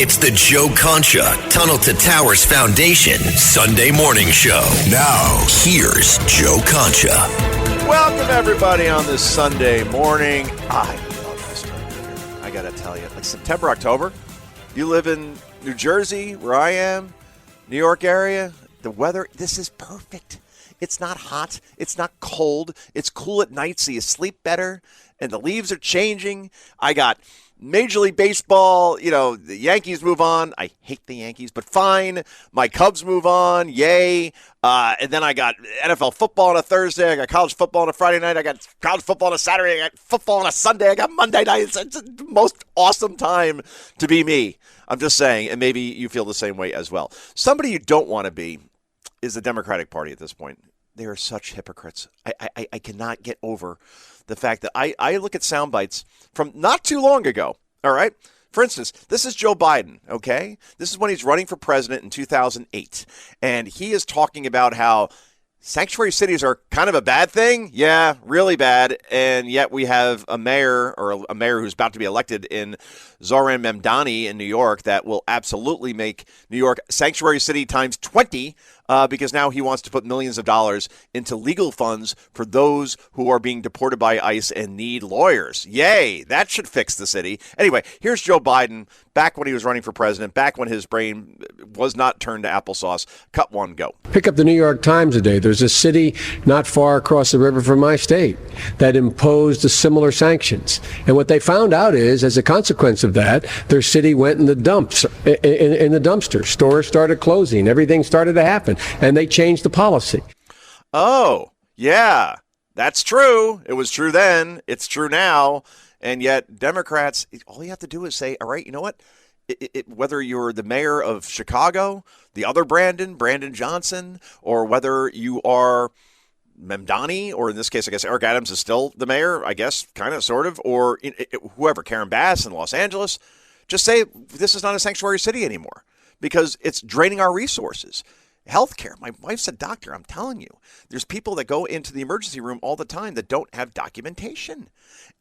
It's the Joe Concha Tunnel to Towers Foundation Sunday morning show. Now, here's Joe Concha. Welcome, everybody, on this Sunday morning. I love this time of year. I got to tell you, like September, October, you live in New Jersey, where I am, New York area, the weather, this is perfect. It's not hot. It's not cold. It's cool at night, so you sleep better, and the leaves are changing. I got Major League Baseball, the Yankees move on. I hate the Yankees, but fine. My Cubs move on. Yay. And then I got NFL football on a Thursday. I got college football on a Friday night. I got college football on a Saturday. I got football on a Sunday. I got Monday night. It's the most awesome time to be me. I'm just saying, and maybe you feel the same way as well. Somebody you don't want to be is the Democratic Party at this point. They are such hypocrites. I cannot get over the fact that I look at sound bites from not too long ago, all right? For instance, this is Joe Biden, okay? This is when he's running for president in 2008, and he is talking about how sanctuary cities are kind of a bad thing. Yeah, really bad, and yet we have a mayor who's about to be elected in Zohran Mamdani in New York that will absolutely make New York sanctuary city times 20 because now he wants to put millions of dollars into legal funds for those who are being deported by ICE and need lawyers. Yay, that should fix the city. Anyway, here's Joe Biden back when he was running for president, back when his brain was not turned to applesauce. Cut one, go. Pick up the New York Times today. There's a city not far across the river from my state that imposed the similar sanctions. And what they found out is, as a consequence of that, their city went in the dumps, in the dumpster. Stores started closing. Everything started to happen. And they changed the policy. Oh, yeah, that's true. It was true then. It's true now. And yet Democrats, all you have to do is say, all right, you know what? Whether you're the mayor of Chicago, the other Brandon Johnson, or whether you are Mamdani, or in this case, I guess Eric Adams is still the mayor, I guess, kind of, sort of, or whoever, Karen Bass in Los Angeles, just say this is not a sanctuary city anymore because it's draining our resources. Healthcare. My wife's a doctor. I'm telling you, there's people that go into the emergency room all the time that don't have documentation.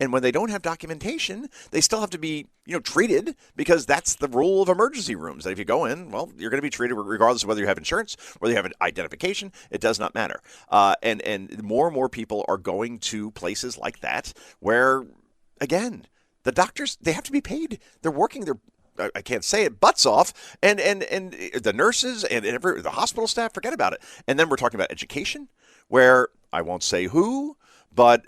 And when they don't have documentation, they still have to be, treated because that's the rule of emergency rooms. That if you go in, well, you're going to be treated regardless of whether you have insurance, whether you have an identification. It does not matter. And more and more people are going to places like that where, again, the doctors, they have to be paid. They're working I can't say it, butts off, and the nurses and the hospital staff, forget about it. And then we're talking about education, where I won't say who, but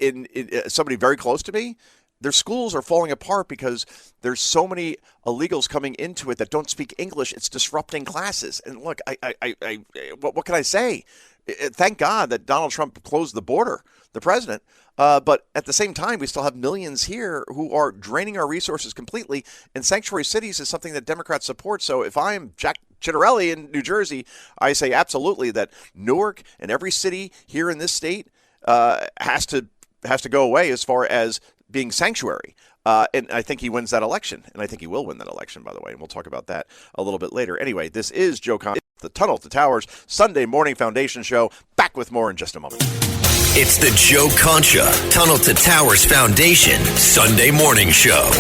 in somebody very close to me, their schools are falling apart because there's so many illegals coming into it that don't speak English. It's disrupting classes. And look, what can I say? Thank God that Donald Trump closed the border, the president. But at the same time, we still have millions here who are draining our resources completely. And sanctuary cities is something that Democrats support. So if I'm Jack Chitterelli in New Jersey, I say absolutely that Newark and every city here in this state has to go away as far as being sanctuary. And I think he wins that election. And I think he will win that election, by the way. And we'll talk about that a little bit later. Anyway, this is Joe Concha, the Tunnel to Towers Sunday morning foundation show. Back with more in just a moment. It's the Joe Concha Tunnel to Towers Foundation Sunday morning show.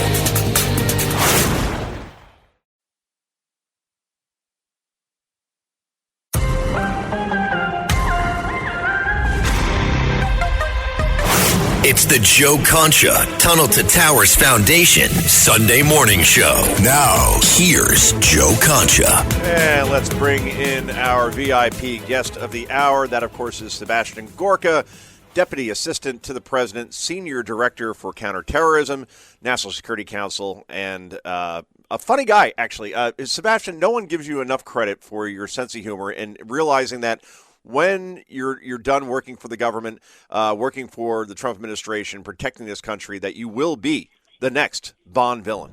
It's the Joe Concha Tunnel to Towers Foundation Sunday morning show. Now, here's Joe Concha. And let's bring in our VIP guest of the hour. That, of course, is Sabastian Gorka, Deputy Assistant to the President, Senior Director for Counterterrorism, National Security Council, and a funny guy, actually. Sabastian, no one gives you enough credit for your sense of humor and realizing that when you're done working for the government, working for the Trump administration, protecting this country, that you will be the next Bond villain.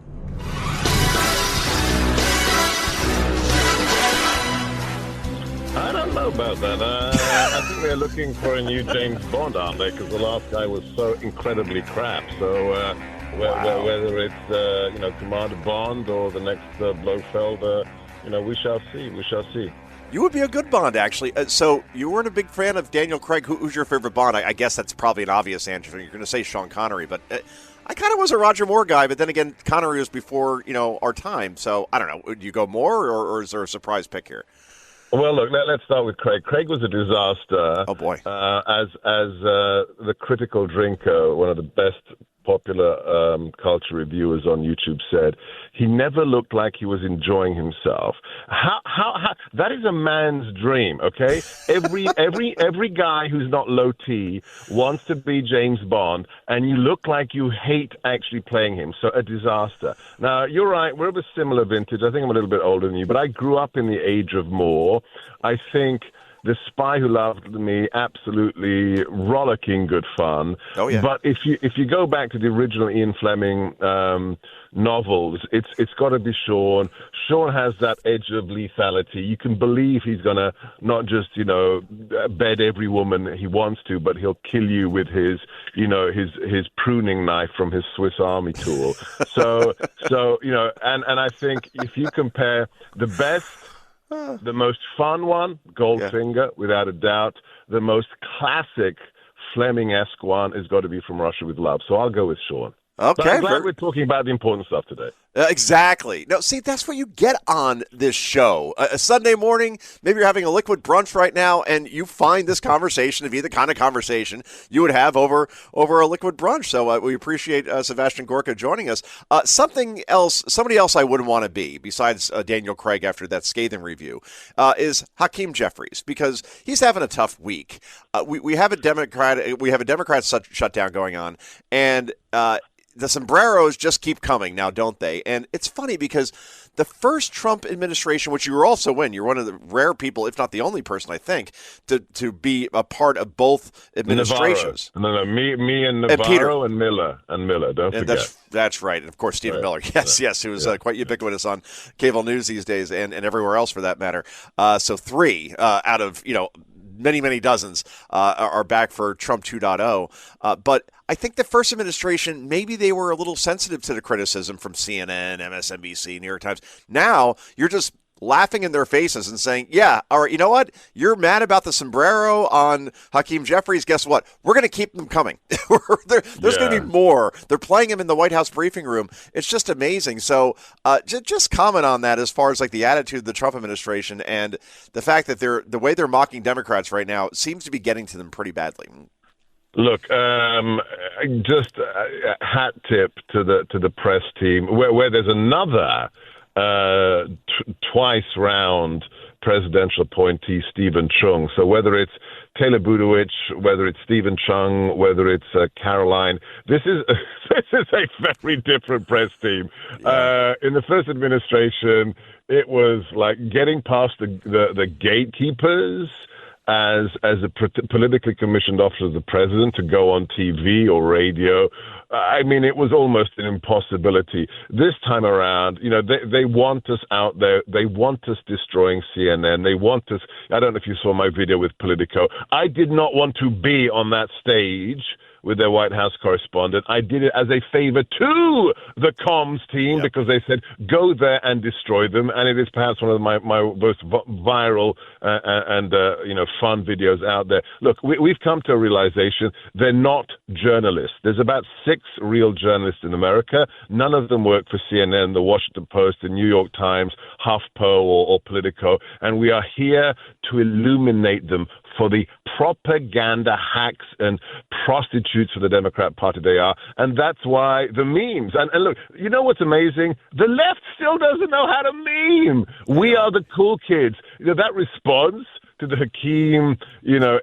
I don't know about that. I think they're looking for a new James Bond, aren't they? Because the last guy was so incredibly crap. So whether it's Commander Bond or the next Blofeld, we shall see. We shall see. You would be a good Bond, actually. So you weren't a big fan of Daniel Craig. Who's your favorite Bond? I guess that's probably an obvious answer. You're going to say Sean Connery, but I kind of was a Roger Moore guy, but then again, Connery was before our time. So I don't know. Would you go Moore, or is there a surprise pick here? Well, look, let's start with Craig. Craig was a disaster. Oh boy! As the critical drinker, one of the best popular culture reviewers on YouTube said, he never looked like he was enjoying himself. How that is a man's dream, okay? Every guy who's not low T wants to be James Bond, and you look like you hate actually playing him. So a disaster. Now, you're right, we're of a similar vintage. I think I'm a little bit older than you, but I grew up in the age of Moore. I think The Spy Who Loved Me, absolutely rollicking good fun. Oh yeah. But if you go back to the original Ian Fleming novels, it's got to be Sean. Sean has that edge of lethality. You can believe he's gonna not just bed every woman he wants to, but he'll kill you with his pruning knife from his Swiss Army tool. So and I think if you compare the best. The most fun one, Goldfinger, without a doubt. The most classic Fleming-esque one has got to be From Russia with Love. So I'll go with Sean. Okay. But I'm glad we're talking about the important stuff today. Exactly. No, see, that's what you get on this show. A Sunday morning, maybe you're having a liquid brunch right now, and you find this conversation to be the kind of conversation you would have over a liquid brunch. So we appreciate Sabastian Gorka joining us. Somebody else I wouldn't want to be, besides Daniel Craig after that scathing review, is Hakeem Jeffries, because he's having a tough week. We have a Democrat shutdown going on, and the sombreros just keep coming now, don't they? And it's funny because the first Trump administration, which you were also in, you're one of the rare people, if not the only person, I think, to be a part of both administrations. Navarro. No, me and Navarro and Miller. Don't forget. That's right. And, of course, Stephen Miller. Yes, who is quite ubiquitous on cable news these days and everywhere else for that matter. So 3 out of, many, many dozens are back for Trump 2.0. But I think the first administration, maybe they were a little sensitive to the criticism from CNN, MSNBC, New York Times. Now you're just laughing in their faces and saying, yeah, all right, you know what? You're mad about the sombrero on Hakeem Jeffries. Guess what? We're going to keep them coming. There's going to be more. They're playing him in the White House briefing room. It's just amazing. So just comment on that as far as like the attitude of the Trump administration and the fact that the way they're mocking Democrats right now seems to be getting to them pretty badly. Look, just a hat tip to the press team, where there's another twice round presidential appointee, Stephen Chung. So whether it's Taylor Budowich, whether it's Stephen Chung, whether it's Caroline, this is a very different press team. In the first administration, it was like getting past the gatekeepers as a politically commissioned officer of the president to go on TV or radio. I mean, it was almost an impossibility. This time around, they want us out there. They want us destroying CNN. They want us. I don't know if you saw my video with Politico. I did not want to be on that stage with their White House correspondent. I did it as a favor to the comms team because they said, go there and destroy them. And it is perhaps one of my most viral and fun videos out there. Look, we've come to a realization they're not journalists. There's about 6 real journalists in America. None of them work for CNN, the Washington Post, the New York Times, HuffPo, or Politico. And we are here to illuminate them for the propaganda hacks and prostitutes for the Democrat Party they are. And that's why the memes. And look, you know what's amazing? The left still doesn't know how to meme. We are the cool kids. That response to the Hakeem,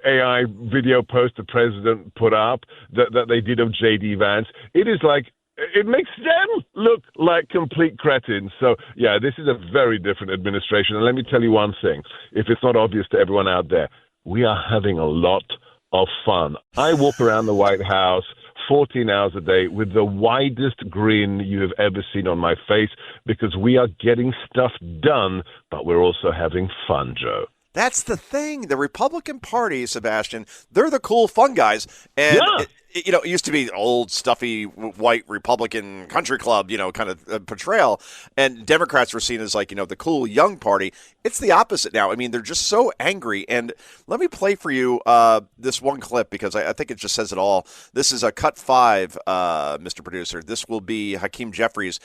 AI video post the president put up that they did of J.D. Vance, it is like, it makes them look like complete cretins. So, yeah, this is a very different administration. And let me tell you one thing, if it's not obvious to everyone out there, we are having a lot of fun. I walk around the White House 14 hours a day with the widest grin you have ever seen on my face because we are getting stuff done, but we're also having fun, Joe. That's the thing. The Republican Party, Sebastian, they're the cool, fun guys. And it used to be old, stuffy, white Republican country club, kind of portrayal. And Democrats were seen as like, the cool young party. It's the opposite now. I mean, they're just so angry. And let me play for you this one clip because I think it just says it all. This is a cut 5, Mr. Producer. This will be Hakeem Jeffries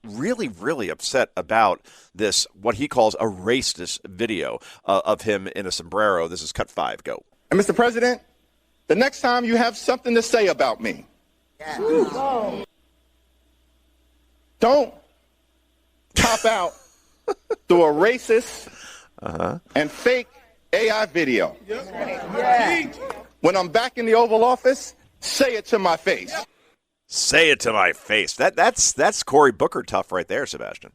really, really upset about this, what he calls a racist video of him in a sombrero. This is cut 5. Go. And Mr. President, the next time you have something to say about me, don't top out through a racist and fake AI video. When I'm back in the Oval Office, say it to my face. Say it to my face. That's Cory Booker tough right there, Sebastian.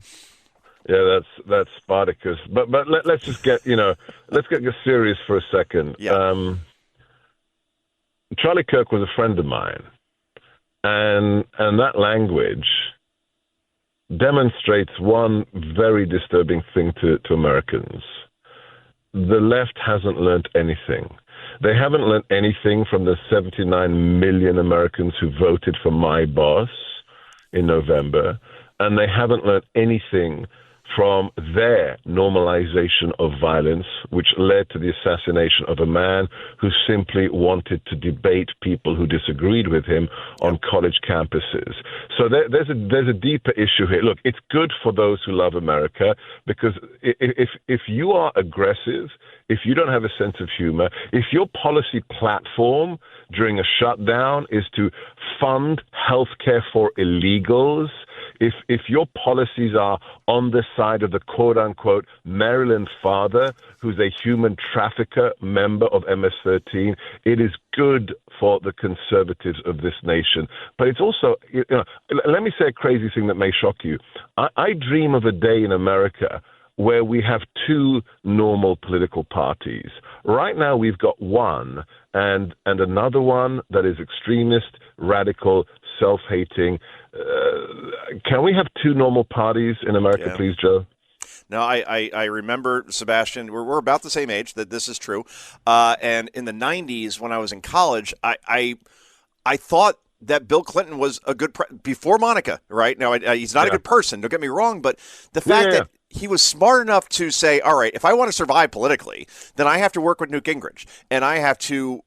Yeah, that's Spartacus. But let's just get serious for a second. Yeah. Charlie Kirk was a friend of mine, and that language demonstrates one very disturbing thing to Americans. The left hasn't learned anything. They haven't learned anything from the 79 million Americans who voted for my boss in November, and they haven't learned anything from their normalization of violence, which led to the assassination of a man who simply wanted to debate people who disagreed with him on college campuses. So there's a deeper issue here. Look, it's good for those who love America, because if you are aggressive, if you don't have a sense of humor, if your policy platform during a shutdown is to fund healthcare for illegals, if your policies are on the side of the quote-unquote Maryland father who's a human trafficker member of MS-13, it is good for the conservatives of this nation. But it's also, let me say a crazy thing that may shock you. I dream of a day in America where we have two normal political parties. Right now we've got one, and another one that is extremist, radical, self-hating. Can we have two normal parties in America, please, Joe? No, I remember, Sebastian, we're about the same age, that this is true. And in the 90s, when I was in college, I thought that Bill Clinton was a good before Monica, right? Now, he's not a good person, don't get me wrong, but the fact that he was smart enough to say, all right, if I want to survive politically, then I have to work with Newt Gingrich, and I have to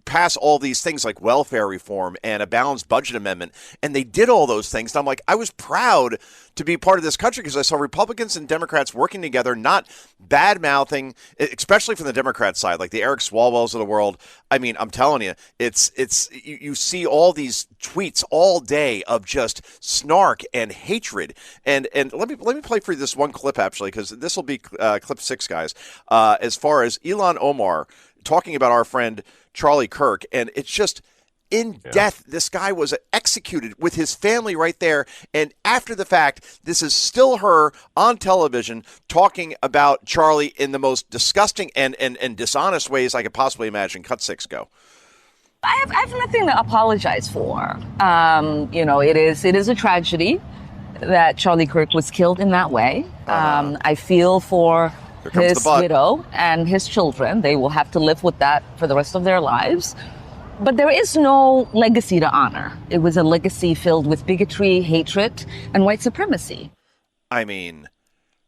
pass all these things like welfare reform and a balanced budget amendment. And they did all those things. And I'm like, I was proud to be part of this country because I saw Republicans and Democrats working together, not bad-mouthing, especially from the Democrat side, like the Eric Swalwells of the world. I mean, I'm telling you, you see all these tweets all day of just snark and hatred. And let me play for you this one clip, actually, because this will be clip 6, guys, as far as Ilhan Omar talking about our friend Charlie Kirk, and it's just in death. This guy was executed with his family right there, and after the fact, this is still her on television talking about Charlie in the most disgusting and dishonest ways I could possibly imagine. Cut 6, go. I have nothing to apologize for. It is a tragedy that Charlie Kirk was killed in that way. I feel for his widow and his children. They will have to live with that for the rest of their lives. But there is no legacy to honor. It was a legacy filled with bigotry, hatred, and white supremacy. I mean,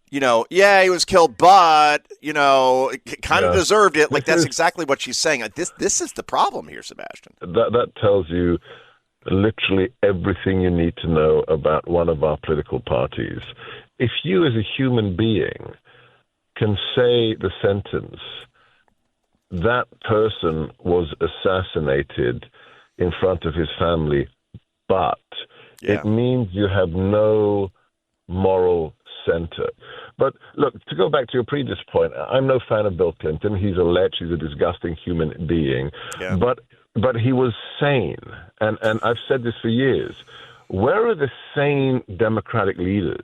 he was killed, but, kind of deserved it. Like, that's exactly what she's saying. This is the problem here, Sebastian. That tells you literally everything you need to know about one of our political parties. If you as a human being can say the sentence, that person was assassinated in front of his family, but it means you have no moral center. But look, to go back to your previous point, I'm no fan of Bill Clinton. He's a lech. He's a disgusting human being. Yeah. But he was sane. And I've said this for years. Where are the sane Democratic leaders?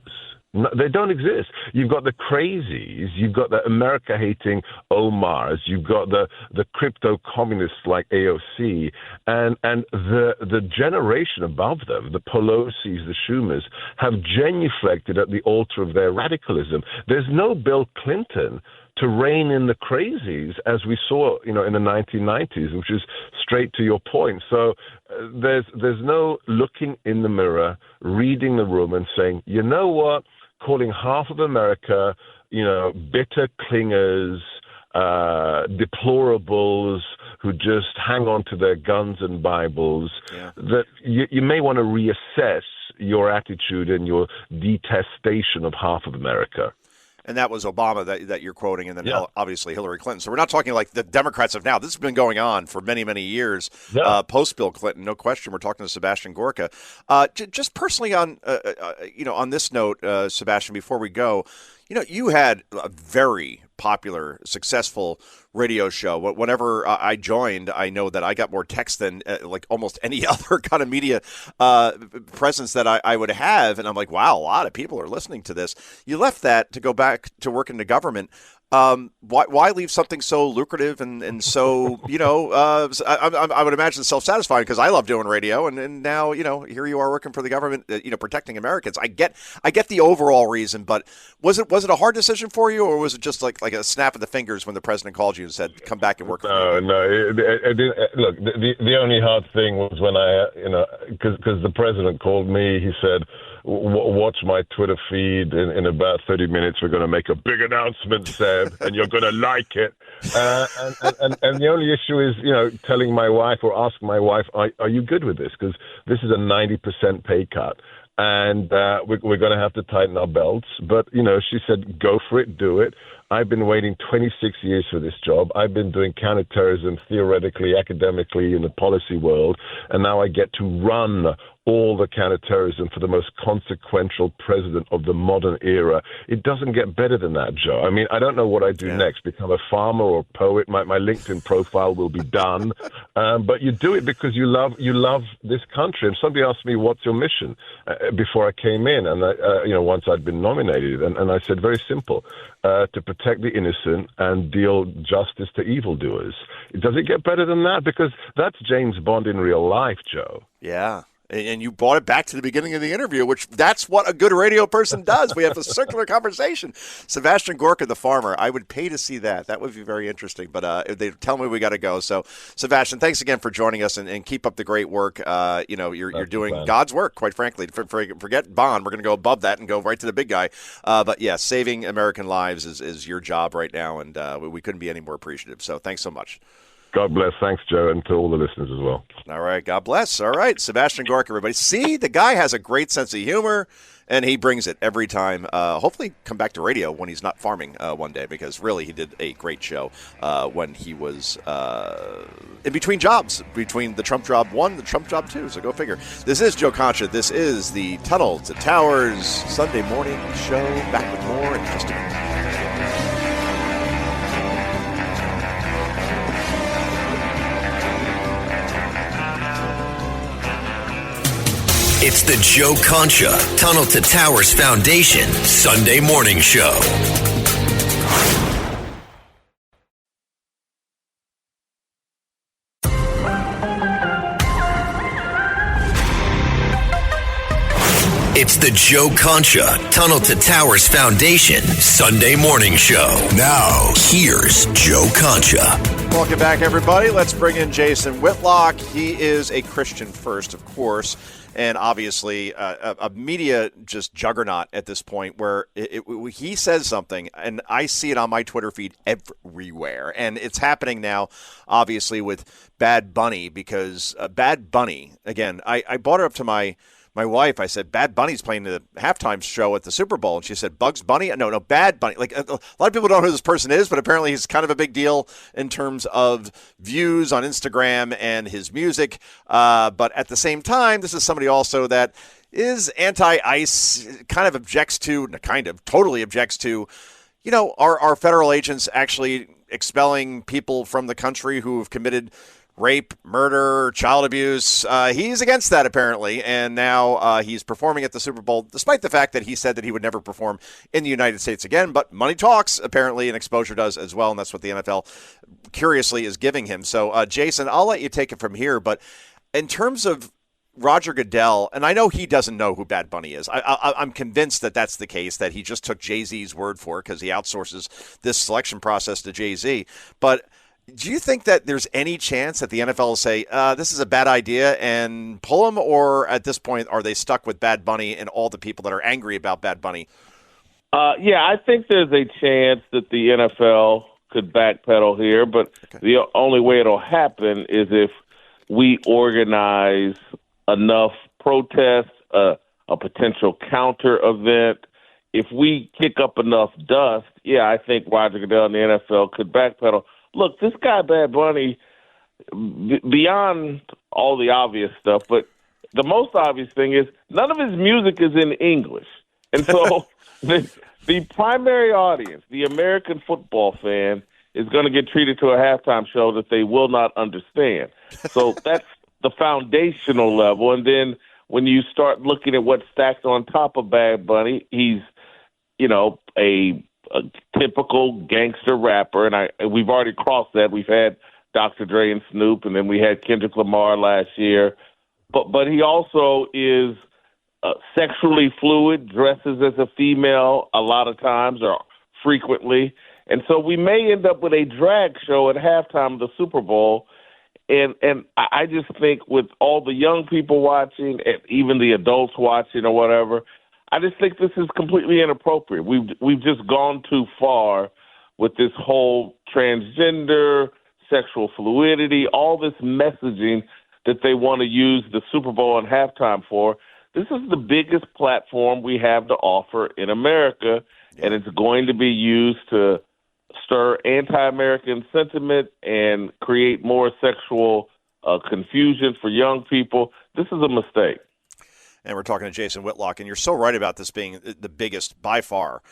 No, they don't exist. You've got the crazies. You've got the America-hating Omars. You've got the crypto-communists like AOC. And the generation above them, the Pelosi's, the Schumers, have genuflected at the altar of their radicalism. There's no Bill Clinton to rein in the crazies, as we saw, in the 1990s, which is straight to your point. So there's no looking in the mirror, reading the room and saying, you know what, calling half of America, bitter clingers, deplorables who just hang on to their guns and Bibles, that you may want to reassess your attitude and your detestation of half of America. And that was Obama that you're quoting, and then obviously Hillary Clinton. So we're not talking like the Democrats of now. This has been going on for many, many years, post Bill Clinton, no question. We're talking to Sabastian Gorka. Just personally on this note, Sabastian, before we go, you had a very popular, successful radio show. Whenever I joined, I know that I got more text than like almost any other kind of media presence that I would have. And I'm like, wow, a lot of people are listening to this. You left that to go back to work in the government. Why leave something so lucrative and so, I would imagine self-satisfying, because I love doing radio, and now, here you are working for the government, protecting Americans. I get the overall reason, but was it a hard decision for you, or was it just like a snap of the fingers when the president called you and said, come back and work for me? No. Look, the only hard thing was when because the president called me, he said, watch my Twitter feed. In about 30 minutes, we're going to make a big announcement, Seb, and you're going to like it. And the only issue is, telling my wife or asking my wife, are you good with this? Because this is a 90% pay cut. And we're going to have to tighten our belts. But, she said, go for it, do it. I've been waiting 26 years for this job. I've been doing counterterrorism theoretically, academically in the policy world. And now I get to run all the counterterrorism for the most consequential president of the modern era. It doesn't get better than that, Joe. I mean, I don't know what I do next, become a farmer or a poet. My LinkedIn profile will be done. But you do it because you love this country. And somebody asked me, what's your mission, before I came in? And, once I'd been nominated. And I said, very simple, to protect the innocent and deal justice to evildoers. Does it get better than that? Because that's James Bond in real life, Joe. Yeah. And you brought it back to the beginning of the interview, which that's what a good radio person does. We have a circular conversation. Sebastian Gorka, the farmer. I would pay to see that. That would be very interesting. But they tell me we got to go. So, Sebastian, thanks again for joining us, and keep up the great work. You're doing God's work, quite frankly. Forget Bond. We're going to go above that and go right to the big guy. But, yeah, saving American lives is your job right now, and we couldn't be any more appreciative. So thanks so much. God bless. Thanks, Joe, and to all the listeners as well. All right. God bless. All right. Sebastian Gorka, everybody. See, the guy has a great sense of humor, and he brings it every time. Hopefully come back to radio when he's not farming one day, because really he did a great show when he was in between jobs, between the Trump job 1 and the Trump job 2. So go figure. This is Joe Concha. This is the Tunnel to Towers Sunday morning show. Back with more in just a minute. It's the Joe Concha Tunnel to Towers Foundation Sunday morning show. It's the Joe Concha Tunnel to Towers Foundation Sunday morning show. Now, here's Joe Concha. Welcome back, everybody. Let's bring in Jason Whitlock. He is a Christian first, of course, and obviously a media just juggernaut at this point, where he says something, and I see it on my Twitter feed everywhere. And it's happening now, obviously, with Bad Bunny, because Bad Bunny, again, I brought it up to my wife. I said, Bad Bunny's playing the halftime show at the Super Bowl. And she said, Bugs Bunny? No, Bad Bunny. Like, a lot of people don't know who this person is, but apparently he's kind of a big deal in terms of views on Instagram and his music. But at the same time, this is somebody also that is anti-ICE, totally objects to, our federal agents actually expelling people from the country who have committed rape, murder, child abuse. He's against that, apparently, and now he's performing at the Super Bowl, despite the fact that he said that he would never perform in the United States again. But money talks, apparently, and exposure does as well, and that's what the NFL, curiously, is giving him. So, Jason, I'll let you take it from here, but in terms of Roger Goodell, and I know he doesn't know who Bad Bunny is. I'm convinced that that's the case, that he just took Jay-Z's word for it because he outsources this selection process to Jay-Z. But do you think that there's any chance that the NFL will say, this is a bad idea and pull him? Or at this point, are they stuck with Bad Bunny and all the people that are angry about Bad Bunny? Yeah, I think there's a chance that the NFL could backpedal here, but the only way it'll happen is if we organize enough protests, a potential counter event. If we kick up enough dust, I think Roger Goodell and the NFL could backpedal. Look, this guy Bad Bunny, beyond all the obvious stuff, but the most obvious thing is none of his music is in English. And so the primary audience, the American football fan, is going to get treated to a halftime show that they will not understand. So that's the foundational level. And then when you start looking at what's stacked on top of Bad Bunny, he's, a typical gangster rapper, and we've already crossed that. We've had Dr. Dre and Snoop, and then we had Kendrick Lamar last year. But he also is sexually fluid, dresses as a female a lot of times or frequently. And so we may end up with a drag show at halftime of the Super Bowl. And I just think with all the young people watching, and even the adults watching or whatever, I just think this is completely inappropriate. We've just gone too far with this whole transgender, sexual fluidity, all this messaging that they want to use the Super Bowl and halftime for. This is the biggest platform we have to offer in America, and it's going to be used to stir anti-American sentiment and create more sexual confusion for young people. This is a mistake. And we're talking to Jason Whitlock, and you're so right about this being the biggest, by far,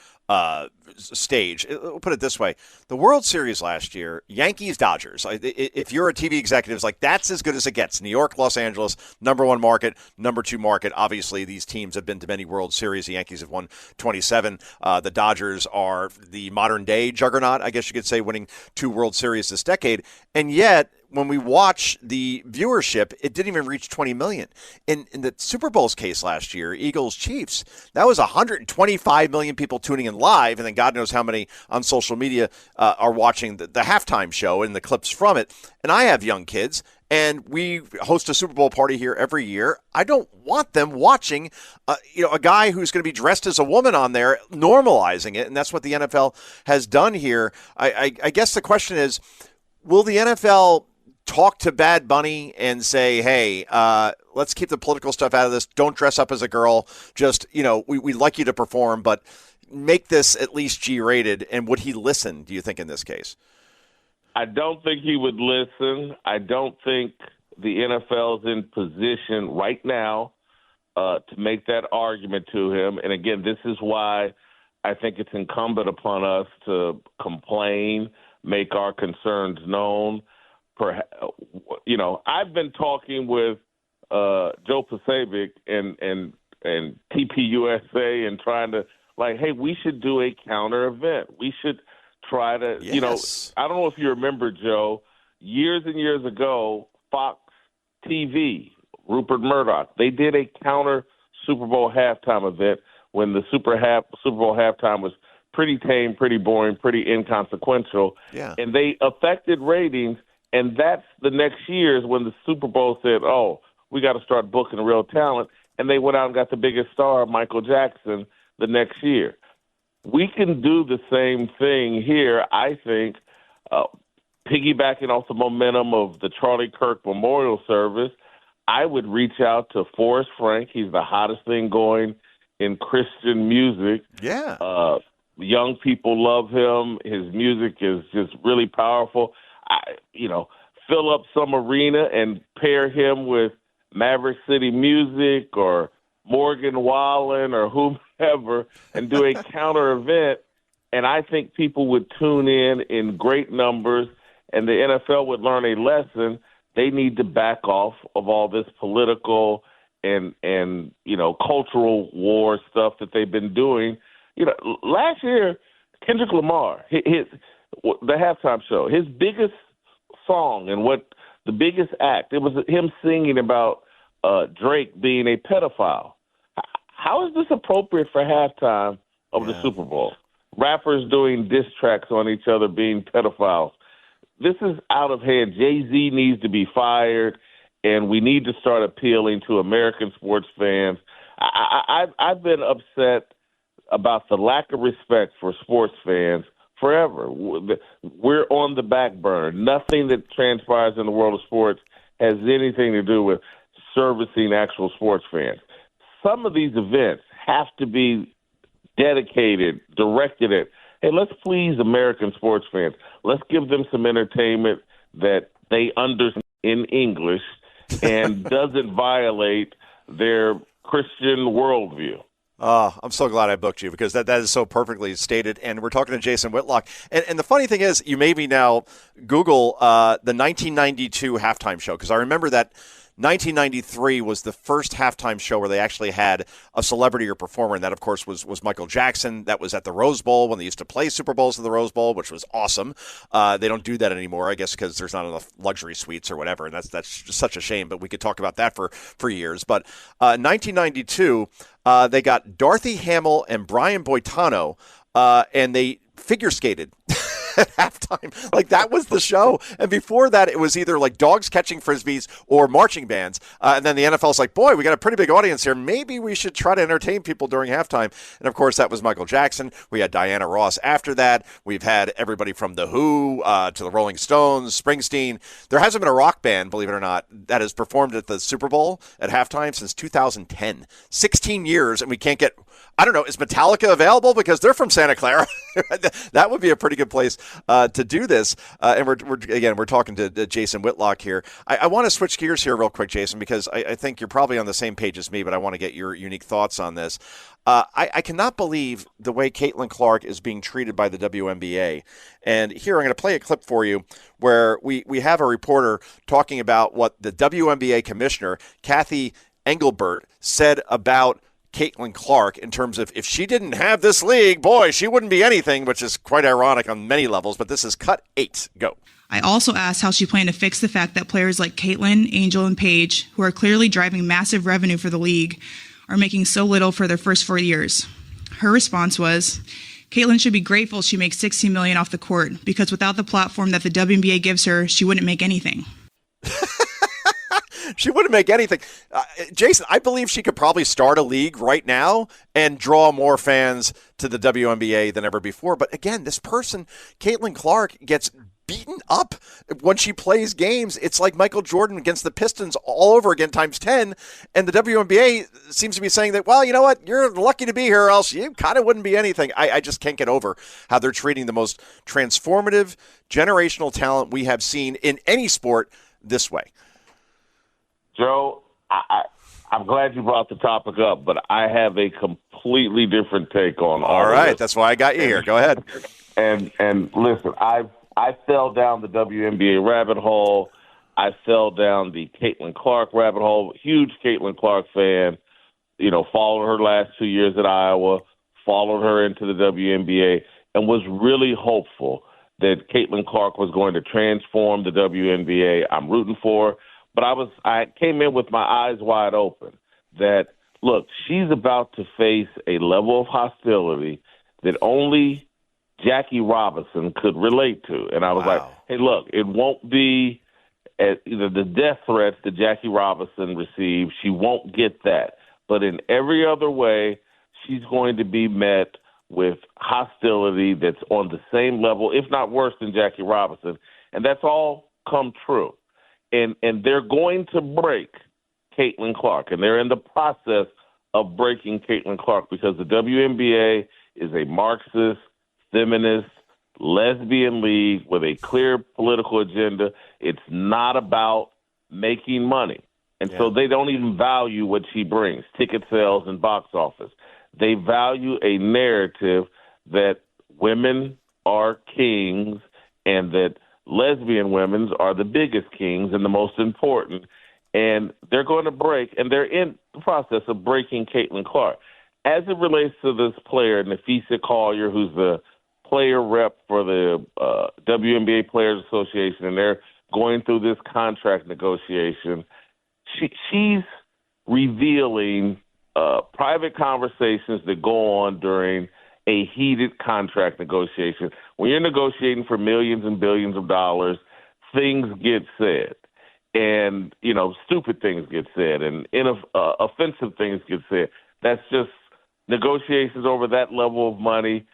stage. We'll put it this way. The World Series last year, Yankees-Dodgers, if you're a TV executive, it's like that's as good as it gets. New York, Los Angeles, number one market, number two market. Obviously, these teams have been to many World Series. The Yankees have won 27. The Dodgers are the modern-day juggernaut, I guess you could say, winning 2 World Series this decade. And yet, when we watch the viewership, it didn't even reach 20 million. In the Super Bowl's case last year, Eagles-Chiefs, that was 125 million people tuning in live, and then God knows how many on social media are watching the halftime show and the clips from it. And I have young kids, and we host a Super Bowl party here every year. I don't want them watching a guy who's going to be dressed as a woman on there, normalizing it, and that's what the NFL has done here. I guess the question is, will the NFL talk to Bad Bunny and say, hey, let's keep the political stuff out of this. Don't dress up as a girl. Just, we'd like you to perform, but make this at least G-rated. And would he listen, do you think, in this case? I don't think he would listen. I don't think the NFL is in position right now to make that argument to him. And, again, this is why I think it's incumbent upon us to complain, make our concerns known. I've been talking with Joe Pasabic and TPUSA and trying to, hey, we should do a counter event. We should try to, I don't know if you remember, Joe, years and years ago, Fox TV, Rupert Murdoch, they did a counter Super Bowl halftime event when the Super Bowl halftime was pretty tame, pretty boring, pretty inconsequential. Yeah. And they affected ratings. And that's the next year is when the Super Bowl said, oh, we got to start booking real talent. And they went out and got the biggest star, Michael Jackson, the next year. We can do the same thing here, I think, piggybacking off the momentum of the Charlie Kirk Memorial Service. I would reach out to Forrest Frank. He's the hottest thing going in Christian music. Yeah. Young people love him. His music is just really powerful. Fill up some arena and pair him with Maverick City Music or Morgan Wallen or whomever and do a counter event. And I think people would tune in great numbers, and the NFL would learn a lesson. They need to back off of all this political and cultural war stuff that they've been doing. Last year, Kendrick Lamar, the halftime show, his biggest song and the biggest act, it was him singing about Drake being a pedophile. How is this appropriate for halftime of the Super Bowl? Rappers doing diss tracks on each other being pedophiles. This is out of hand. Jay-Z needs to be fired, and we need to start appealing to American sports fans. I've been upset about the lack of respect for sports fans forever. We're on the back burner. Nothing that transpires in the world of sports has anything to do with servicing actual sports fans. Some of these events have to be dedicated, directed at, hey, let's please American sports fans. Let's give them some entertainment that they understand in English and doesn't violate their Christian worldview. I'm so glad I booked you because that is so perfectly stated. And we're talking to Jason Whitlock. And the funny thing is, you made me now Google the 1992 halftime show, because I remember that 1993 was the first halftime show where they actually had a celebrity or performer, and that, of course, was Michael Jackson. That was at the Rose Bowl when they used to play Super Bowls at the Rose Bowl, which was awesome. They don't do that anymore, I guess, because there's not enough luxury suites or whatever, and that's just such a shame, but we could talk about that for years. But 1992, they got Dorothy Hamill and Brian Boitano, and they figure skated at halftime. Like, that was the show. And before that, it was either like dogs catching frisbees or marching bands. And then the NFL's like, boy, we got a pretty big audience here. Maybe we should try to entertain people during halftime. And of course, that was Michael Jackson. We had Diana Ross after that. We've had everybody from The Who to the Rolling Stones, Springsteen. There hasn't been a rock band, believe it or not, that has performed at the Super Bowl at halftime since 2010. 16 years, and we can't get, I don't know, is Metallica available? Because they're from Santa Clara. That would be a pretty good place to do this. And we're talking to Jason Whitlock here. I want to switch gears here real quick, Jason, because I think you're probably on the same page as me, but I want to get your unique thoughts on this. I cannot believe the way Caitlin Clark is being treated by the WNBA. And here, I'm going to play a clip for you where we have a reporter talking about what the WNBA commissioner, Kathy Engelbert, said about Caitlin Clark in terms of if she didn't have this league, boy, she wouldn't be anything, which is quite ironic on many levels. But this is cut 8. Go. I also asked how she planned to fix the fact that players like Caitlin, Angel, and Paige, who are clearly driving massive revenue for the league, are making so little for their first 4 years. Her response was, Caitlin should be grateful she makes $16 million off the court, because without the platform that the WNBA gives her, she wouldn't make anything. She wouldn't make anything. Jason, I believe she could probably start a league right now and draw more fans to the WNBA than ever before. But again, this person, Caitlin Clark, gets beaten up when she plays games. It's like Michael Jordan against the Pistons all over again times 10. And the WNBA seems to be saying that, well, you know what? You're lucky to be here, or else you kind of wouldn't be anything. I just can't get over how they're treating the most transformative generational talent we have seen in any sport this way. Joe, I'm glad you brought the topic up, but I have a completely different take on all right, this. That's why I got you here. Go ahead. And listen, I fell down the WNBA rabbit hole. I fell down the Caitlin Clark rabbit hole. Huge Caitlin Clark fan. You know, followed her last 2 years at Iowa, followed her into the WNBA, and was really hopeful that Caitlin Clark was going to transform the WNBA. I'm rooting for her. But I came in with my eyes wide open that, look, she's about to face a level of hostility that only Jackie Robinson could relate to. And I was like, hey, look, it won't be the death threats that Jackie Robinson received. She won't get that. But in every other way, she's going to be met with hostility that's on the same level, if not worse than Jackie Robinson. And that's all come true. And they're going to break Caitlin Clark, and they're in the process of breaking Caitlin Clark because the WNBA is a Marxist, feminist, lesbian league with a clear political agenda. It's not about making money. And so they don't even value what she brings, ticket sales and box office. They value a narrative that women are kings and that lesbian women are the biggest kings and the most important, and they're going to break, and they're in the process of breaking Caitlin Clark. As it relates to this player, Nafisa Collier, who's the player rep for the WNBA Players Association, and they're going through this contract negotiation, she's revealing private conversations that go on during a heated contract negotiation. When you're negotiating for millions and billions of dollars, things get said. And, stupid things get said and offensive things get said. That's just negotiations over that level of money.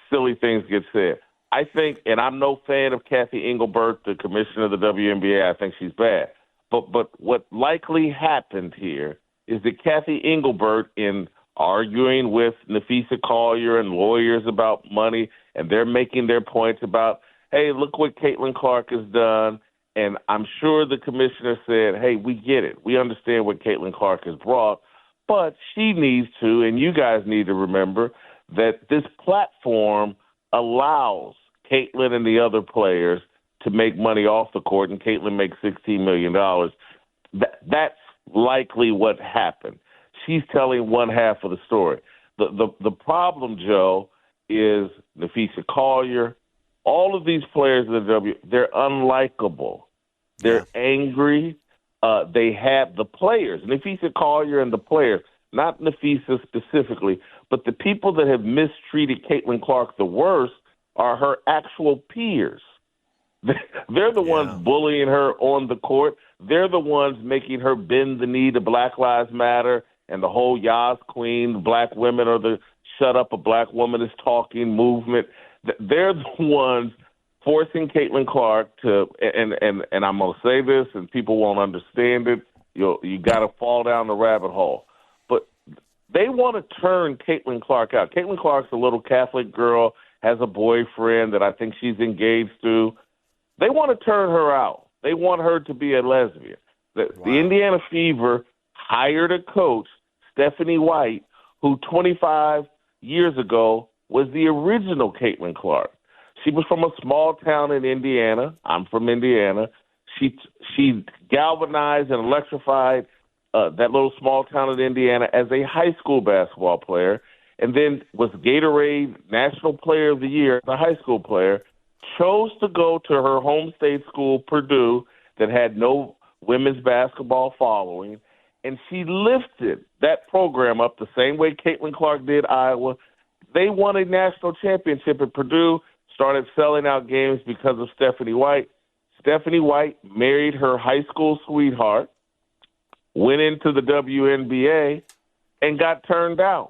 Silly things get said. I think, and I'm no fan of Kathy Engelbert, the commissioner of the WNBA. I think she's bad. But what likely happened here is that Kathy Engelbert, in arguing with Nafisa Collier and lawyers about money, and they're making their points about, hey, look what Caitlin Clark has done. And I'm sure the commissioner said, hey, we get it. We understand what Caitlin Clark has brought, but she needs to, and you guys need to remember that this platform allows Caitlin and the other players to make money off the court, and Caitlin makes $16 million. That's likely what happened. She's telling one half of the story. The problem, Joe, is Nafisa Collier, all of these players in the W, they're unlikable. They're angry. They have the players, Nafisa Collier and the players, not Nafisa specifically, but the people that have mistreated Caitlin Clark the worst are her actual peers. They're the ones bullying her on the court. They're the ones making her bend the knee to Black Lives Matter and the whole Yas Queen, black women are the shut up, a black woman is talking movement. They're the ones forcing Caitlin Clark to, and I'm going to say this and people won't understand it. You got to fall down the rabbit hole. But they want to turn Caitlin Clark out. Caitlin Clark's a little Catholic girl, has a boyfriend that I think she's engaged to. They want to turn her out. They want her to be a lesbian. The Indiana Fever hired a coach, Stephanie White, who 25 years ago was the original Caitlin Clark. She was from a small town in Indiana. I'm from Indiana. She galvanized and electrified that little small town in Indiana as a high school basketball player, and then was Gatorade National Player of the Year, the high school player, chose to go to her home state school, Purdue, that had no women's basketball following, and she lifted that program up the same way Caitlin Clark did Iowa. They won a national championship at Purdue, started selling out games because of Stephanie White. Stephanie White married her high school sweetheart, went into the WNBA, and got turned down.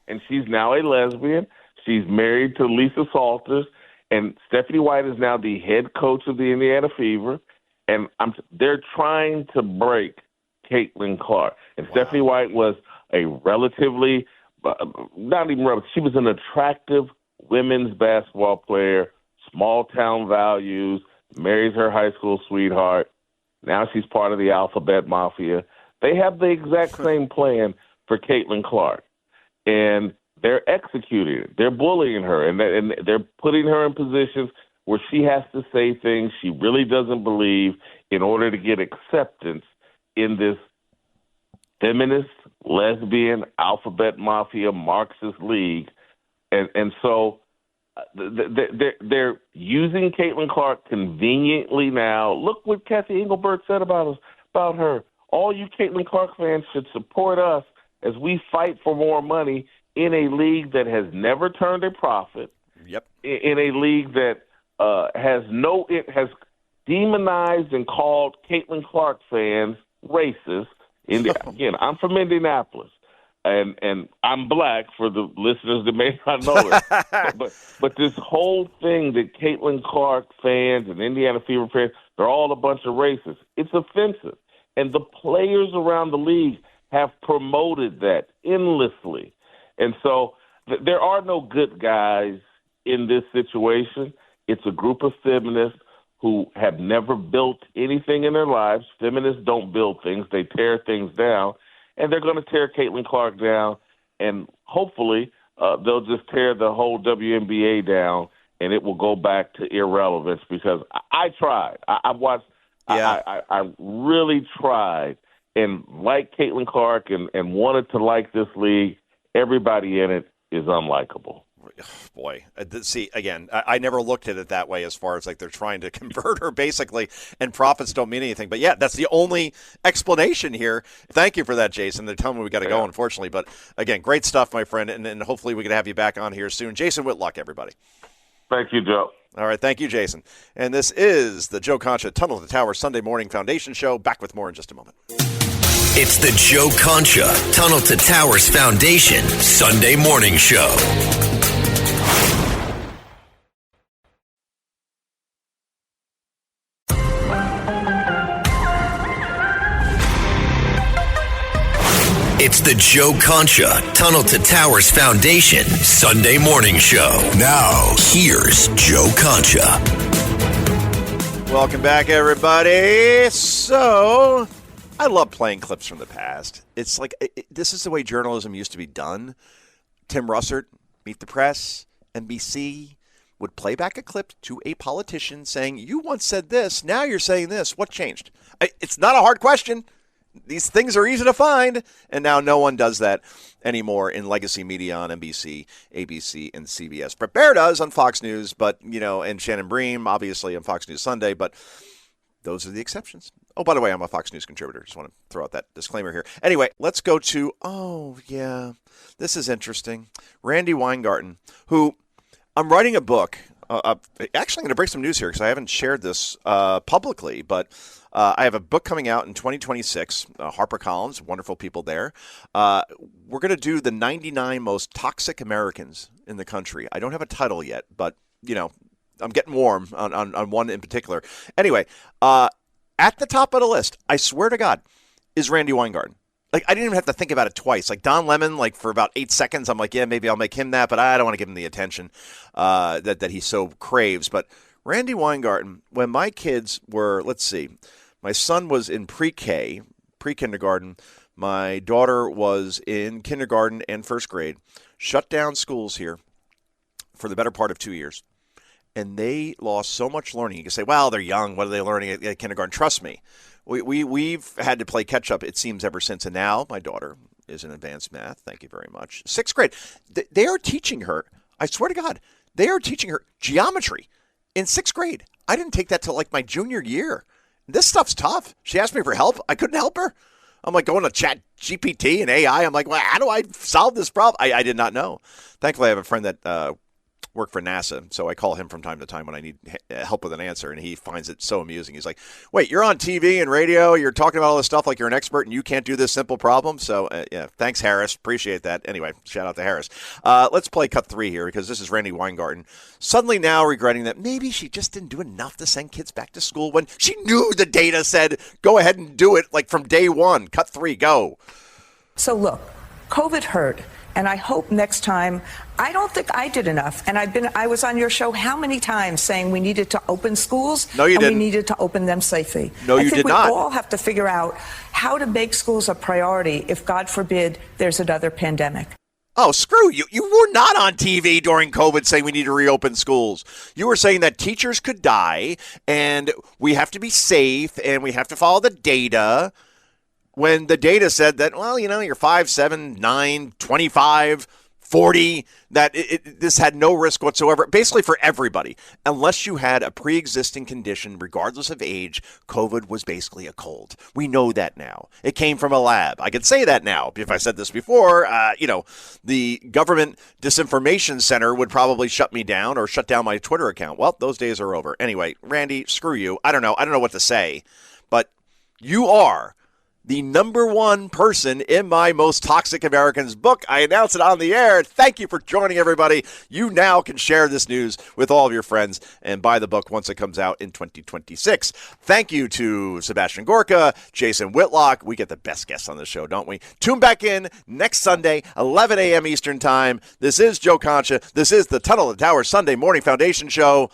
And she's now a lesbian. She's married to Lisa Salters, and Stephanie White is now the head coach of the Indiana Fever. And they're trying to break Caitlin Clark. And Stephanie White was a relatively, not even relative, she was an attractive women's basketball player, small-town values, marries her high school sweetheart. Now she's part of the Alphabet Mafia. They have the exact same plan for Caitlin Clark, and they're executing it. They're bullying her, and they're putting her in positions where she has to say things she really doesn't believe in order to get acceptance in this feminist, lesbian, Alphabet Mafia, Marxist league. And so they're using Caitlin Clark conveniently now. Look what Kathy Engelbert said about her. All you Caitlin Clark fans should support us as we fight for more money in a league that has never turned a profit. Yep. In a league that it has demonized and called Caitlin Clark fans racist. Again, I'm from Indianapolis. And I'm black for the listeners that may not know it. but this whole thing that Caitlin Clark fans and Indiana Fever fans, they're all a bunch of racists. It's offensive. And the players around the league have promoted that endlessly. And so there are no good guys in this situation. It's a group of feminists who have never built anything in their lives. Feminists don't build things. They tear things down. And they're going to tear Caitlin Clark down, and hopefully they'll just tear the whole WNBA down, and it will go back to irrelevance because I tried. I watched. Yeah. I really tried and liked Caitlin Clark and wanted to like this league. Everybody in it is unlikable. boy, see, again, I never looked at it that way as far as like they're trying to convert her basically, and profits don't mean anything. But yeah, that's the only explanation here. Thank you for that, Jason. They're telling me we got to go, unfortunately. But again, great stuff, my friend, and hopefully we can have you back on here soon. Jason Whitlock, everybody. Thank you, Joe. All right, thank you, Jason. And this is the Joe Concha Tunnel to Tower Sunday Morning Foundation Show. Back with more in just a moment. It's the Joe Concha Tunnel to Towers Foundation Sunday Morning Show. It's the Joe Concha Tunnel to Towers Foundation Sunday Morning Show. Now, here's Joe Concha. Welcome back, everybody. So, I love playing clips from the past. It's like, this is the way journalism used to be done. Tim Russert, Meet the Press, NBC, would play back a clip to a politician saying, you once said this, now you're saying this. What changed? It's not a hard question. These things are easy to find, and now no one does that anymore in legacy media on NBC, ABC, and CBS. Brett Baer does on Fox News, but, and Shannon Bream, obviously, on Fox News Sunday, but those are the exceptions. Oh, by the way, I'm a Fox News contributor. Just want to throw out that disclaimer here. Anyway, let's go to, this is interesting. Randy Weingarten, who I'm writing a book. Actually, I'm going to break some news here because I haven't shared this publicly, but I have a book coming out in 2026, HarperCollins, wonderful people there. We're going to do the 99 most toxic Americans in the country. I don't have a title yet, but, I'm getting warm on one in particular. Anyway, at the top of the list, I swear to God, is Randy Weingarten. Like, I didn't even have to think about it twice. Like, Don Lemon, like, for about 8 seconds, I'm like, yeah, maybe I'll make him that, but I don't want to give him the attention that he so craves. But Randy Weingarten, when my kids were, let's see, my son was in pre-kindergarten. My daughter was in kindergarten and first grade. Shut down schools here for the better part of 2 years. And they lost so much learning. You can say, well, they're young. What are they learning at kindergarten? Trust me. We've had to play catch-up, it seems, ever since. And now my daughter is in advanced math. Thank you very much. 6th grade. They are teaching her, I swear to God, they are teaching her geometry in 6th grade. I didn't take that till like my junior year. This stuff's tough. She asked me for help. I couldn't help her. I'm like going to Chat GPT and AI. I'm like, well, how do I solve this problem? I did not know. Thankfully, I have a friend that work for NASA, so I call him from time to time when I need help with an answer, and he finds it so amusing. He's like, wait, you're on TV and radio, you're talking about all this stuff like you're an expert, and you can't do this simple problem? So, yeah, thanks, Harris. Appreciate that. Anyway, shout out to Harris. Let's play cut 3 here, because this is Randy Weingarten suddenly now regretting that maybe she just didn't do enough to send kids back to school when she knew the data said, go ahead and do it, like from day one. Cut 3, go. So look, COVID hurt. And I hope next time, I don't think I did enough. And I was on your show how many times saying we needed to open schools? No, you didn't. We needed to open them safely. No, you did not. I think we all have to figure out how to make schools a priority if, God forbid, there's another pandemic. Oh, screw you. You were not on TV during COVID saying we need to reopen schools. You were saying that teachers could die and we have to be safe and we have to follow the data. When the data said that, well, you're 5, 7, 9, 25, 40, that this had no risk whatsoever, basically for everybody. Unless you had a pre-existing condition, regardless of age, COVID was basically a cold. We know that now. It came from a lab. I could say that now. If I said this before, the Government Disinformation Center would probably shut me down or shut down my Twitter account. Well, those days are over. Anyway, Randy, screw you. I don't know what to say, but you are the number one person in my Most Toxic Americans book. I announced it on the air. Thank you for joining, everybody. You now can share this news with all of your friends and buy the book once it comes out in 2026. Thank you to Sabastian Gorka, Jason Whitlock. We get the best guests on the show, don't we? Tune back in next Sunday, 11 a.m. Eastern Time. This is Joe Concha. This is the Tunnel to Towers Sunday Morning Foundation Show.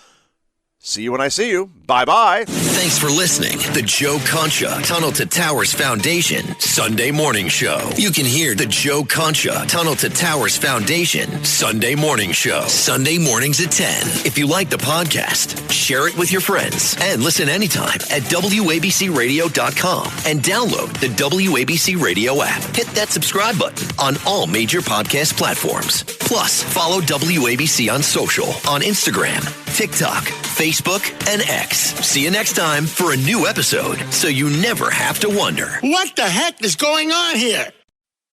See you when I see you. Bye-bye. Thanks for listening. The Joe Concha Tunnel to Towers Foundation Sunday Morning Show. You can hear the Joe Concha Tunnel to Towers Foundation Sunday Morning Show. Sunday mornings at 10. If you like the podcast, share it with your friends and listen anytime at WABCRadio.com and download the WABC Radio app. Hit that subscribe button on all major podcast platforms. Plus, follow WABC on social, on Instagram, TikTok, Facebook, and X. See you next time for a new episode, so you never have to wonder. What the heck is going on here?